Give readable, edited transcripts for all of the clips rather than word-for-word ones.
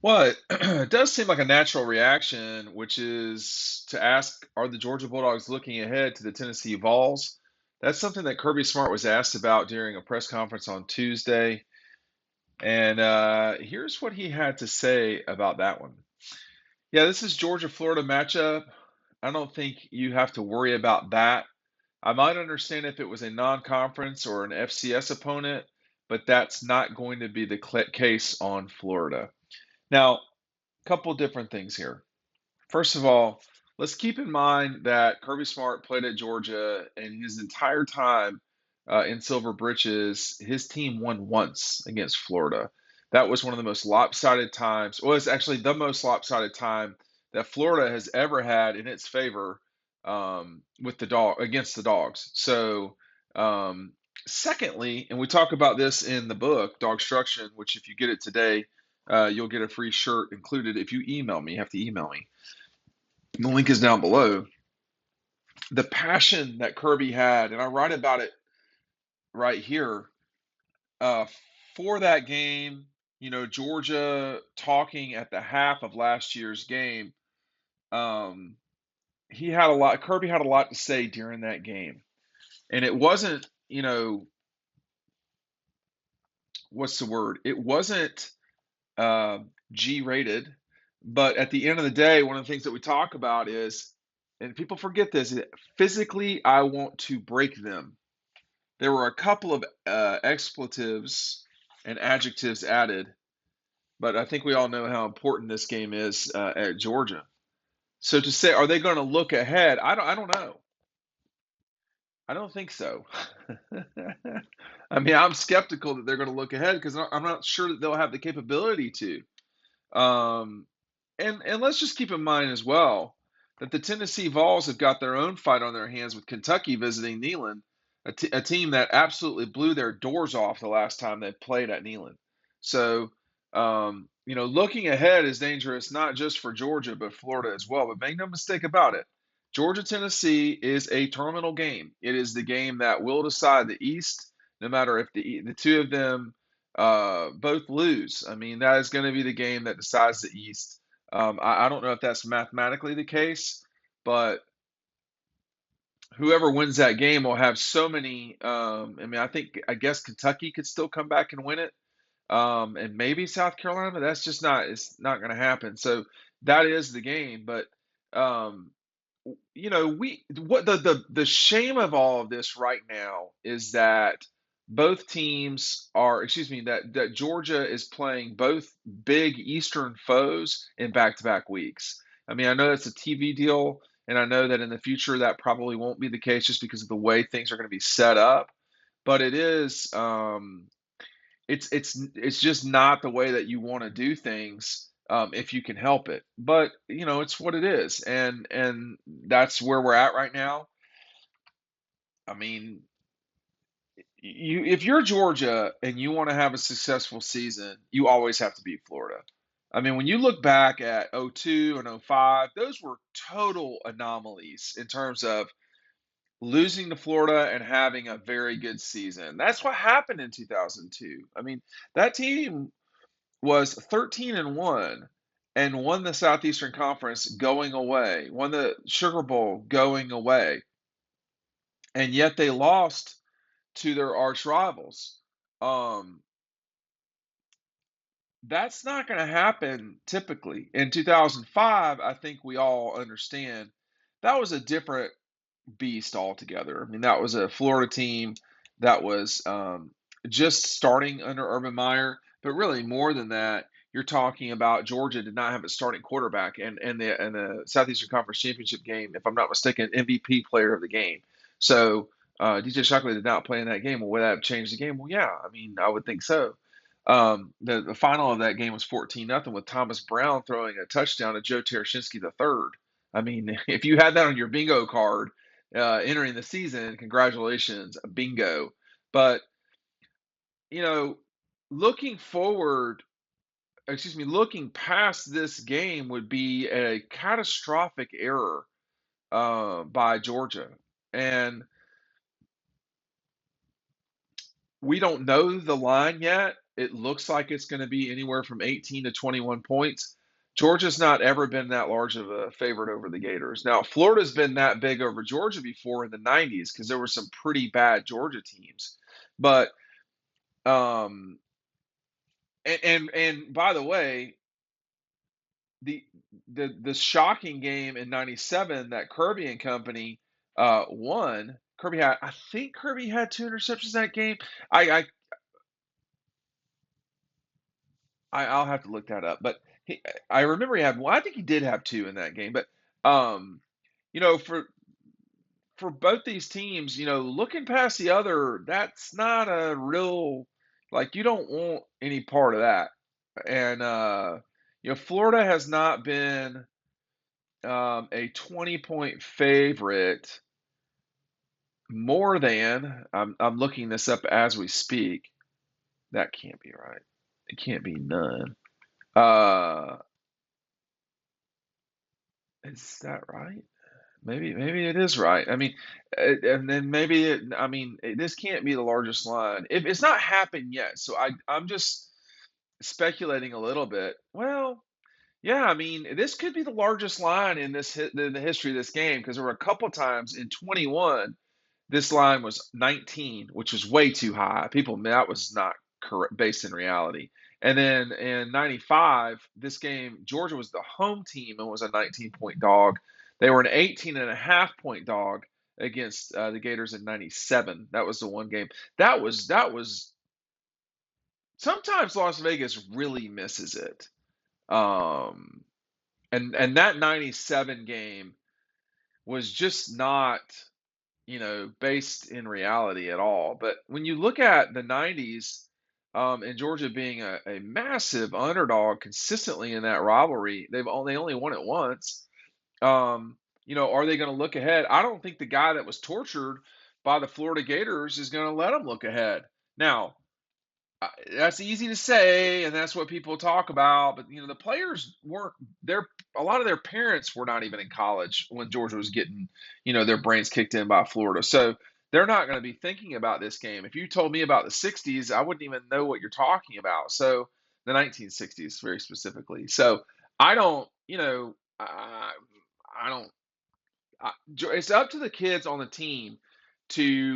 Well, it does seem like a natural reaction, which is to ask, are the Georgia Bulldogs looking ahead to the Tennessee Vols? That's something that Kirby Smart was asked about during a press conference on Tuesday. And here's what he had to say about that one. Yeah, this is Georgia-Florida matchup. I don't think you have to worry about that. I might understand if it was a non-conference or an FCS opponent, but that's not going to be the case on Florida. Now, a couple different things here. First of all, let's keep in mind that Kirby Smart played at Georgia, and his entire time in Silver Britches, his team won once against Florida. That was one of the most lopsided times. Well, it's actually the most lopsided time that Florida has ever had in its favor with the dog against the Dogs. So, secondly, and we talk about this in the book DAWGSTRUCTION, which if you get it today, you'll get a free shirt included if you email me. You have to email me. The link is down below. The passion that Kirby had, and I write about it right here, uh, for that game. Georgia talking at the half of last year's game. Um, he had a lot. Kirby had a lot to say during that game, and it wasn't. What's the word? It wasn't uh, G-rated, but at the end of the day, one of the things that we talk about is, and people forget this, physically, I want to break them. There were a couple of expletives and adjectives added, but I think we all know how important this game is at Georgia. So to say, are they going to look ahead? I don't know. I don't think so. I mean, I'm skeptical that they're going to look ahead because I'm not sure that they'll have the capability to. Um, and let's just keep in mind as well that the Tennessee Vols have got their own fight on their hands with Kentucky visiting Neyland, a team that absolutely blew their doors off the last time they played at Neyland. So, looking ahead is dangerous not just for Georgia but Florida as well. But make no mistake about it, Georgia Tennessee is a terminal game. It is the game that will decide the East, no matter if the two of them both lose. I mean, that is going to be the game that decides the East. I don't know if that's mathematically the case, but whoever wins that game will have so many. I guess Kentucky could still come back and win it, and maybe South Carolina. But that's just not. It's not going to happen. So that is the game. But um, we what the shame of all of this right now is that both teams are, excuse me, that Georgia is playing both big Eastern foes in back-to-back weeks. I mean, I know that's a TV deal, and I know that in the future that probably won't be the case just because of the way things are going to be set up. But it is, it's just not the way that you want to do things if you can help it. But it's what it is, and that's where we're at right now. I mean, if you're Georgia and you want to have a successful season, you always have to beat Florida. I mean, when you look back at '02 and '05, those were total anomalies in terms of losing to Florida and having a very good season. That's what happened in 2002. I mean, that team was 13-1 and won the Southeastern Conference going away, won the Sugar Bowl going away, and yet they lost to their arch rivals. Um, that's not going to happen typically. In 2005, I think we all understand that was a different beast altogether. I mean, that was a Florida team that was just starting under Urban Meyer, but really more than that, you're talking about Georgia did not have a starting quarterback, and the Southeastern Conference Championship game, if I'm not mistaken, MVP player of the game. So DJ Shockley did not play in that game. Well, would that have changed the game? Well, yeah, I mean, I would think so. The final of that game was 14-0 with Thomas Brown throwing a touchdown to Joe Tereshinski III. I mean, if you had that on your bingo card entering the season, congratulations, bingo. But you know, looking forward, excuse me, looking past this game would be a catastrophic error by Georgia, and we don't know the line yet. it looks like it's going to be anywhere from 18 to 21 points. Georgia's not ever been that large of a favorite over the Gators. Now, Florida's been that big over Georgia before in the 90s because there were some pretty bad Georgia teams. But um and by the way, the the shocking game in 97 that Kirby and company won. I think Kirby had 2 interceptions that game. I I'll have to look that up, but I remember he had one. I think he did have two in that game. But um, you know, for both these teams, looking past the other, that's not a real like you don't want any part of that. And Florida has not been a 20-point favorite more than I'm looking this up as we speak. That can't be right. It can't be none. Uh, is that right? Maybe it is right. I mean, and then this can't be the largest line. If it's not happened yet, so I'm just speculating a little bit. Well, yeah, I mean, this could be the largest line in the history of this game because there were a couple times in 21 this line was 19, which was way too high. That was not correct based in reality. And then in 95, this game, Georgia was the home team and was a 19-point dog. They were an 18.5-point dog against the Gators in 97. That was the one game. That was sometimes Las Vegas really misses it. Um, and that 97 game was just not based in reality at all. But when you look at the 90s, and Georgia being a massive underdog consistently in that rivalry, they only won it once. Are they going to look ahead? I don't think the guy that was tortured by the Florida Gators is going to let them look ahead. Now, that's easy to say, and that's what people talk about. But the players weren't there. A lot of their parents were not even in college when Georgia was getting, their brains kicked in by Florida. So they're not going to be thinking about this game. If you told me about the '60s, I wouldn't even know what you're talking about. So the 1960s, very specifically. So I don't, I don't. It's up to the kids on the team to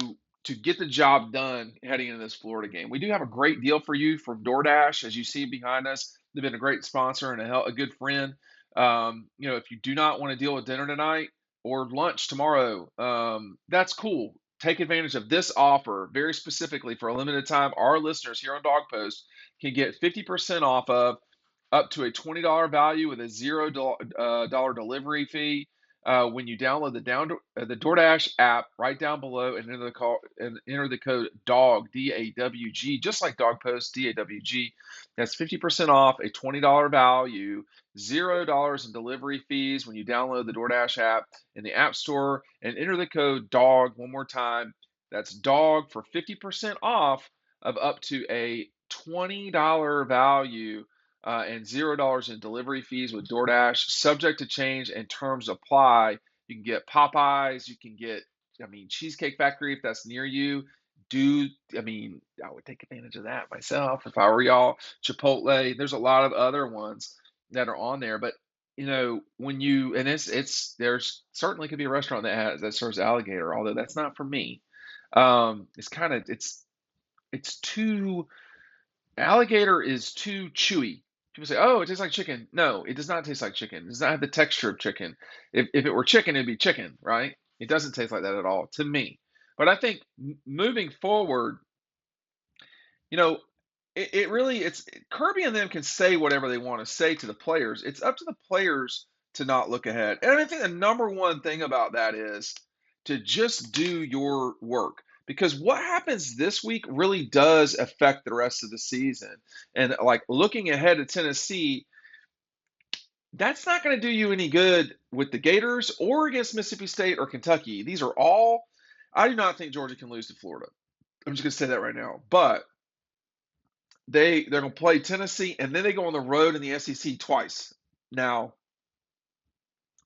get the job done heading into this Florida game. We do have a great deal for you from DoorDash, as you see behind us. They've been a great sponsor and a good friend. If you do not want to deal with dinner tonight or lunch tomorrow, that's cool. Take advantage of this offer very specifically for a limited time. Our listeners here on Dog Post can get 50% off of up to a $20 value with a $0 delivery fee. When you download the DoorDash app right down below and enter the code DAWG DAWG, just like Dog Post DAWG. That's 50% off a $20 value, $0 in delivery fees when you download the DoorDash app in the App Store and enter the code DAWG one more time. That's DAWG for 50% off of up to a $20 value and $0 in delivery fees with DoorDash, subject to change and terms apply. You can get Popeyes, you can get, Cheesecake Factory if that's near you. I would take advantage of that myself if I were y'all. Chipotle, there's a lot of other ones that are on there, but when you and there's certainly could be a restaurant that serves alligator, although that's not for me. It's too alligator is too chewy. People say, "Oh, it tastes like chicken." No, it does not taste like chicken. It does not have the texture of chicken. If it were chicken, it'd be chicken, right? It doesn't taste like that at all to me. But I think moving forward, you know, it really it's Kirby and them can say whatever they want to say to the players. It's up to the players to not look ahead. And I think the number one thing about that is to just do your work. Because what happens this week really does affect the rest of the season. And like looking ahead to Tennessee, that's not going to do you any good with the Gators or against Mississippi State or Kentucky. These are all, I do not think Georgia can lose to Florida. I'm just going to say that right now. But they're going to play Tennessee and then they go on the road in the SEC twice. Now,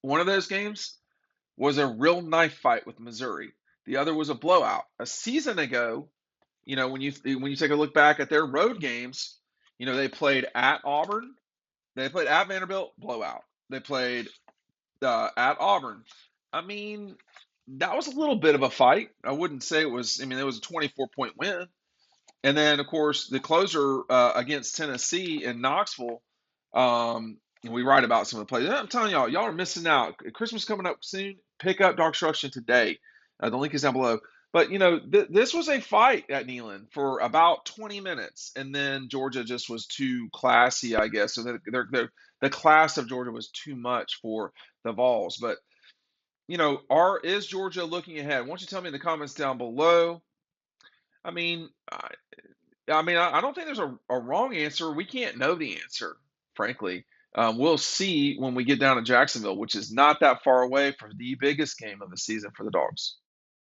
one of those games was a real knife fight with Missouri. The other was a blowout. A season ago, When you take a look back at their road games, they played at Auburn, they played at Vanderbilt, blowout. They played at Auburn. I mean, that was a little bit of a fight. I wouldn't say it was. I mean, it was a 24-point win. And then, of course, the closer against Tennessee in Knoxville. We write about some of the plays. I'm telling y'all are missing out. Christmas coming up soon. Pick up DAWGSTRUCTION today. The link is down below. But this was a fight at Neyland for about 20 minutes, and then Georgia just was too classy, I guess. So the class of Georgia was too much for the Vols. But is Georgia looking ahead? Why don't you tell me in the comments down below? I mean, I don't think there's a wrong answer. We can't know the answer, frankly. We'll see when we get down to Jacksonville, which is not that far away from the biggest game of the season for the Dogs.